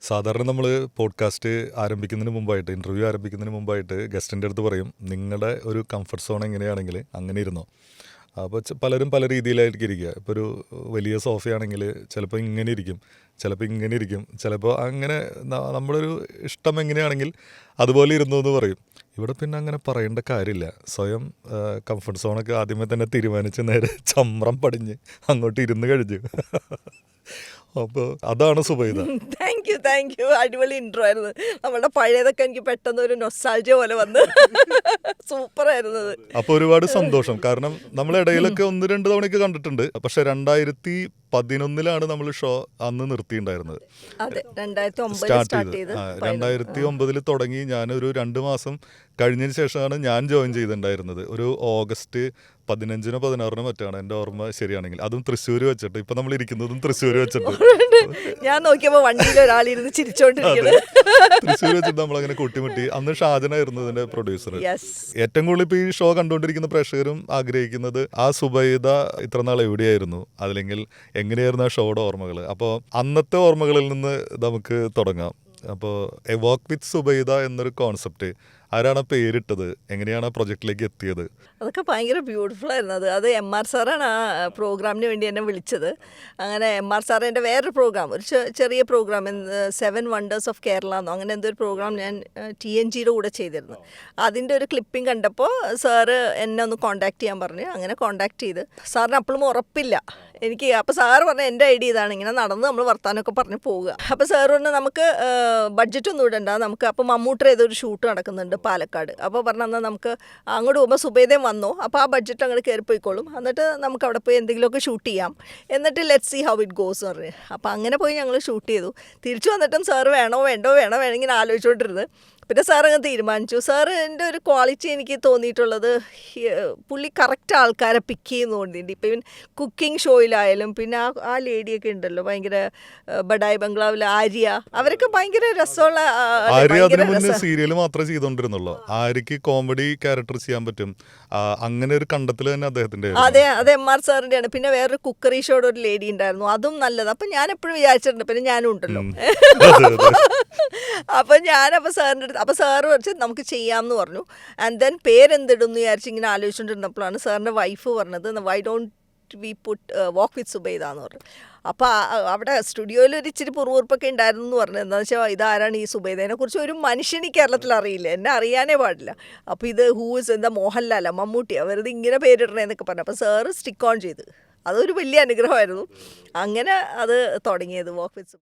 സാധാരണ നമ്മൾ പോഡ്കാസ്റ്റ് ആരംഭിക്കുന്നതിന് മുമ്പായിട്ട് ഇൻ്റർവ്യൂ ആരംഭിക്കുന്നതിന് മുമ്പായിട്ട് ഗസ്റ്റിൻ്റെ അടുത്ത് പറയും നിങ്ങളുടെ ഒരു കംഫർട്ട് സോൺ എങ്ങനെയാണെങ്കിൽ അങ്ങനെ ഇരുന്നോ. അപ്പോൾ പലരും പല രീതിയിലായിരിക്കും ഇരിക്കുക. ഇപ്പോൾ ഒരു വലിയ സോഫയാണെങ്കിൽ ചിലപ്പോൾ ഇങ്ങനെ ഇരിക്കും, ചിലപ്പോൾ ഇങ്ങനെ ഇരിക്കും, ചിലപ്പോൾ അങ്ങനെ നമ്മുടെ ഒരു ഇഷ്ടം എങ്ങനെയാണെങ്കിൽ അതുപോലെ ഇരുന്നു എന്ന് പറയും. ഇവിടെ പിന്നെ അങ്ങനെ പറയേണ്ട കാര്യമില്ല. സ്വയം കംഫർട്ട് സോണൊക്കെ ആദ്യമേ തന്നെ തീരുമാനിച്ച് നേരെ ചമ്രം പടിഞ്ഞ് അങ്ങോട്ട് ഇരുന്ന് കഴിഞ്ഞു. അപ്പോൾ അതാണ് സുബൈദ. താങ്ക് യു അടിപൊളി ഇൻട്രോ ആയിരുന്നു. നമ്മുടെ പഴയതൊക്കെ എനിക്ക് പെട്ടെന്ന് ഒരു നൊസ്റ്റാൾജിയ പോലെ വന്ന് സൂപ്പറായിരുന്നു. അപ്പോൾ ഒരുപാട് സന്തോഷം. കാരണം നമ്മൾ ഇടയിലൊക്കെ 1-2 തവണയൊക്കെ കണ്ടിട്ടുണ്ട്. പക്ഷെ 2011 നമ്മൾ ഷോ അന്ന് നിർത്തിയിട്ടുണ്ടായിരുന്നത്. സ്റ്റാർട്ട് ചെയ്ത് 2009 തുടങ്ങി. ഞാനൊരു 2 മാസം കഴിഞ്ഞതിന് ശേഷമാണ് ഞാൻ ജോയിൻ ചെയ്തിട്ടുണ്ടായിരുന്നത്. ഒരു ഓഗസ്റ്റ് 15-നോ 16-നോ മറ്റാണ് എൻ്റെ ഓർമ്മ ശരിയാണെങ്കിൽ. അതും തൃശ്ശൂർ വെച്ചിട്ട്. ഇപ്പം നമ്മൾ ഇരിക്കുന്നതും തൃശ്ശൂർ വെച്ചിട്ട്. ഞാൻ നോക്കിയപ്പോൾ വണ്ടിയിൽ ഒരാളിരുന്ന് ചിരിച്ചോണ്ടിരിക്കുന്നത്. തൃശ്ശൂർ വെച്ചിട്ട് നമ്മളങ്ങനെ കൂട്ടിമുട്ടി. അന്ന് ഷാജനായിരുന്നു ഇതിന്റെ പ്രൊഡ്യൂസർ. ഏറ്റവും കൂടുതൽ ഇപ്പോൾ ഈ ഷോ കണ്ടുകൊണ്ടിരിക്കുന്ന പ്രേക്ഷകരും ആഗ്രഹിക്കുന്നത് ആ സുബൈദ ഇത്ര നാൾ എവിടെയായിരുന്നു, അല്ലെങ്കിൽ എങ്ങനെയായിരുന്നു ആ ഷോയുടെ ഓർമ്മകൾ. അപ്പോൾ അന്നത്തെ ഓർമ്മകളിൽ നിന്ന് നമുക്ക് തുടങ്ങാം. അപ്പോൾ എ വാക്ക് വിത്ത് സുബൈദ എന്നൊരു കോൺസെപ്റ്റ് ആരാണ് പേരിട്ടത്, എങ്ങനെയാണ് ആ പ്രൊജക്റ്റിലേക്ക് എത്തിയത്? അതൊക്കെ ഭയങ്കര ബ്യൂട്ടിഫുൾ ആയിരുന്നു. അത് MR സാറാണ് ആ പ്രോഗ്രാമിന് വേണ്ടി എന്നെ വിളിച്ചത്. അങ്ങനെ MR സാറിൻ്റെ വേറൊരു പ്രോഗ്രാം, ഒരു ചെറിയ പ്രോഗ്രാം, 7 വണ്ടേഴ്സ് ഓഫ് കേരള എന്നോ അങ്ങനെ എന്തോ ഒരു പ്രോഗ്രാം ഞാൻ TNGയുടെ കൂടെ ചെയ്തിരുന്നു. അതിൻ്റെ ഒരു ക്ലിപ്പിംഗ് കണ്ടപ്പോൾ സാറ് എന്നെ ഒന്ന് കോൺടാക്ട് ചെയ്യാൻ പറഞ്ഞു. അങ്ങനെ കോൺടാക്ട് ചെയ്ത് സാറിന് അപ്പോഴും ഉറപ്പില്ല എനിക്ക്. അപ്പോൾ സാറ് പറഞ്ഞ എൻ്റെ ഐഡിയ ഇതാണ്, ഇങ്ങനെ നടന്ന് നമ്മൾ വർത്താനമൊക്കെ പറഞ്ഞ് പോവുക. അപ്പോൾ സാറ് പറഞ്ഞു നമുക്ക് ബഡ്ജറ്റൊന്നും ഇടണ്ട, നമുക്ക് അപ്പോൾ മമ്മൂട്ടിയുടെ ഏതൊരു ഷൂട്ട് നടക്കുന്നുണ്ട് പാലക്കാട്. അപ്പോൾ പറഞ്ഞാൽ നമുക്ക് അങ്ങോട്ട് പോകുമ്പോൾ സുബൈദയും വന്നോ, അപ്പോൾ ആ ബഡ്ജറ്റ് അങ്ങോട്ട് കയറി പോയിക്കോളും, എന്നിട്ട് നമുക്ക് അവിടെ പോയി എന്തെങ്കിലുമൊക്കെ ഷൂട്ട് ചെയ്യാം, എന്നിട്ട് let's see how it goes എന്ന് പറഞ്ഞു. അപ്പോൾ അങ്ങനെ പോയി ഞങ്ങൾ ഷൂട്ട് ചെയ്തു. തിരിച്ചു വന്നിട്ടും സാറ് വേണമെങ്കിൽ ആലോചിച്ചുകൊണ്ടിരുന്നത്. പിന്നെ സാറങ്ങ് തീരുമാനിച്ചു. സാറിൻ്റെ ഒരു ക്വാളിറ്റി എനിക്ക് തോന്നിയിട്ടുള്ളത്, പുള്ളി കറക്റ്റ് ആൾക്കാരെ പിക്ക് ചെയ്യുന്നതുകൊണ്ടിട്ടുണ്ട്. ഇപ്പം ഇവൻ കുക്കിംഗ് ഷോയിലായാലും പിന്നെ ആ ലേഡിയൊക്കെ ഉണ്ടല്ലോ, ഭയങ്കര ബഡായി ബംഗ്ലാവിലെ ആര്യ, അവരൊക്കെ ഭയങ്കര രസമുള്ള. സീരിയൽ മാത്രമേ ചെയ്തോണ്ടിരുന്നുള്ളൂ. ആര്യക്ക് കോമഡി ക്യാരക്ടർ ചെയ്യാൻ പറ്റും, അങ്ങനെ ഒരു കണ്ടെത്തൽ തന്നെ അദ്ദേഹത്തിന്റെ. അതെ MR സാറിൻ്റെയാണ്. പിന്നെ വേറൊരു കുക്കറി ഷോയുടെ ഒരു ലേഡി ഉണ്ടായിരുന്നു, അതും നല്ലത്. അപ്പം ഞാൻ എപ്പോഴും വിചാരിച്ചിട്ടുണ്ട്, പിന്നെ ഞാനും ഉണ്ടല്ലോ. അപ്പം സാറിൻ്റെ അടുത്ത്, അപ്പോൾ സാറ് വെച്ച് നമുക്ക് ചെയ്യാമെന്ന് പറഞ്ഞു. ആൻഡ് ദെൻ പേരെന്തിടും എന്ന് വിചാരിച്ച് ഇങ്ങനെ ആലോചിച്ചുകൊണ്ടിരുന്നപ്പോഴാണ് സാറിൻ്റെ വൈഫ് പറഞ്ഞത് വൈ ഡോണ്ട് വി പുട്ട് വാക്ക് വിത്ത് സുബൈദ എന്ന് പറഞ്ഞു. അപ്പോൾ അവിടെ സ്റ്റുഡിയോയിൽ ഒരു ഇച്ചിരി പുറവുറുപ്പൊക്കെ ഉണ്ടായിരുന്നു എന്ന് പറഞ്ഞു. എന്താണെന്ന് വെച്ചാൽ ഇതാരാണ് ഈ സുബൈദയെ കുറിച്ച് ഒരു മനുഷ്യന് കേരളത്തിൽ അറിയില്ല, എന്നെ അറിയാനേ പാടില്ല. അപ്പോൾ ഇത് ഹൂസ് എന്താ മോഹൻലാല മമ്മൂട്ടിയാ വെറുതെ ഇങ്ങനെ പേരിടണേന്നൊക്കെ പറഞ്ഞു. അപ്പോൾ സാറ് സ്റ്റിക്ക് ഓൺ ചെയ്ത്, അതൊരു വലിയ അനുഗ്രഹമായിരുന്നു. അങ്ങനെ അത് തുടങ്ങിയത് വാക്ക് വിത്ത് സുബൈദ.